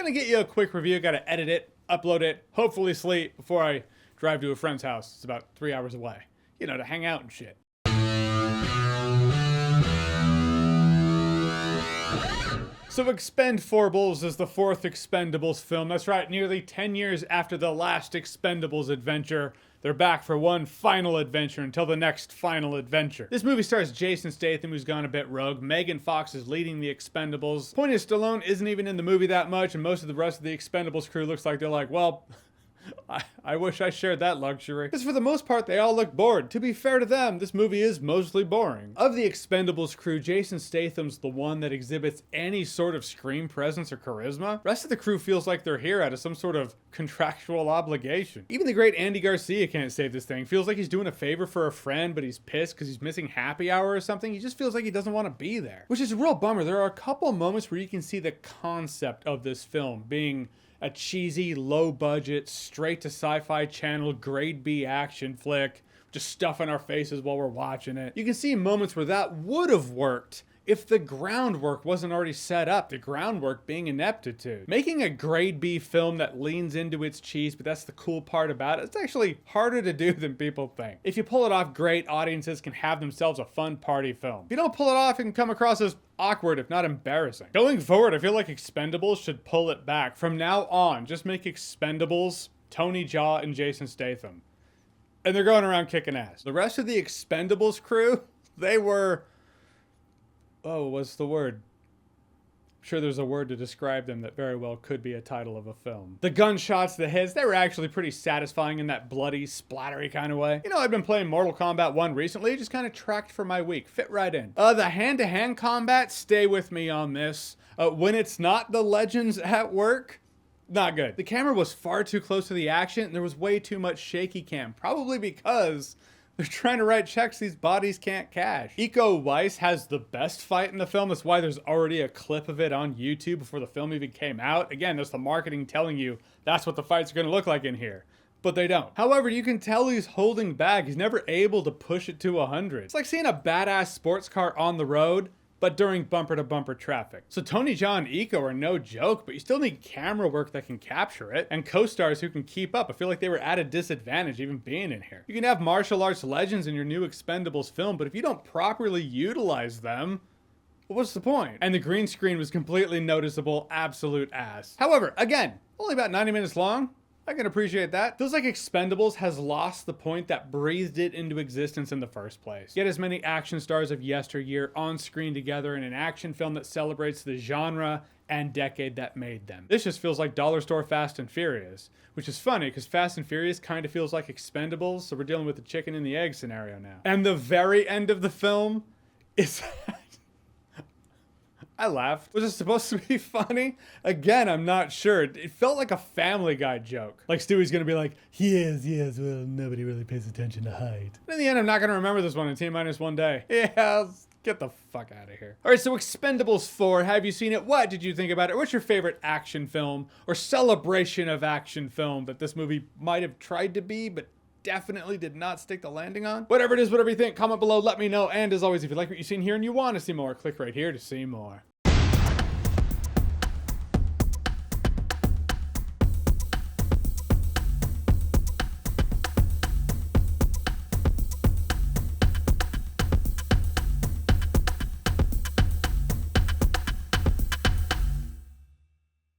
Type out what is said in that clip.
gonna get you a quick review. Gotta edit it, upload it, hopefully sleep before I drive to a friend's house. It's about 3 hours away. You know, to hang out and shit. So Expendables is the fourth Expendables film. That's right, nearly 10 years after the last Expendables adventure, they're back for one final adventure until the next final adventure. This movie stars Jason Statham, who's gone a bit rogue. Megan Fox is leading the Expendables. Point is, Stallone isn't even in the movie that much, and most of the rest of the Expendables crew looks like they're like, well, I wish I shared that luxury. Because for the most part, they all look bored. To be fair to them, this movie is mostly boring. Of the Expendables crew, Jason Statham's the one that exhibits any sort of screen presence or charisma. The rest of the crew feels like they're here out of some sort of contractual obligation. Even the great Andy Garcia can't save this thing. Feels like he's doing a favor for a friend, but he's pissed because he's missing happy hour or something. He just feels like he doesn't want to be there. Which is a real bummer. There are a couple moments where you can see the concept of this film being a cheesy, low-budget, straight-to-sci-fi channel, grade B action flick, just stuff in our faces while we're watching it. You can see moments where that would have worked if the groundwork wasn't already set up, the groundwork being ineptitude. Making a grade B film that leans into its cheese, but that's the cool part about it, it's actually harder to do than people think. If you pull it off great, audiences can have themselves a fun party film. If you don't pull it off, it can come across as awkward, if not embarrassing. Going forward, I feel like Expendables should pull it back. From now on, just make Expendables Tony Jaa and Jason Statham. And they're going around kicking ass. The rest of the Expendables crew, they were... oh, what's the word? I'm sure there's a word to describe them that very well could be a title of a film. The gunshots, the hits, they were actually pretty satisfying in that bloody, splattery kind of way. You know, I've been playing Mortal Kombat 1 recently. It just kind of tracked for my week. Fit right in. The hand-to-hand combat, stay with me on this. When it's not the legends at work, not good. The camera was far too close to the action, and there was way too much shaky cam. Probably because they're trying to write checks these bodies can't cash. Iko Uwais has the best fight in the film. That's why there's already a clip of it on YouTube before the film even came out. Again, that's the marketing telling you that's what the fights are going to look like in here. But they don't. However, you can tell he's holding back. He's never able to push it to 100. It's like seeing a badass sports car on the road, but during bumper-to-bumper traffic. So Tony Jaa and Iko are no joke, but you still need camera work that can capture it, and co-stars who can keep up. I feel like they were at a disadvantage even being in here. You can have martial arts legends in your new Expendables film, but if you don't properly utilize them, well, what's the point? And the green screen was completely noticeable, absolute ass. However, again, only about 90 minutes long. I can appreciate that. Feels like Expendables has lost the point that breathed it into existence in the first place. Get as many action stars of yesteryear on screen together in an action film that celebrates the genre and decade that made them. This just feels like dollar store Fast and Furious, which is funny because Fast and Furious kind of feels like Expendables, so we're dealing with the chicken and the egg scenario now. And the very end of the film is... I laughed. Was it supposed to be funny? Again, I'm not sure. It felt like a Family Guy joke. Like Stewie's gonna be like, yes, well, nobody really pays attention to height. But in the end, I'm not gonna remember this one in T-1 day. Yeah, get the fuck out of here. All right, so Expendables 4, have you seen it? What did you think about it? What's your favorite action film or celebration of action film that this movie might have tried to be, but definitely did not stick the landing on? Whatever it is, whatever you think, comment below, let me know. And as always, if you like what you've seen here and you want to see more, click right here to see more.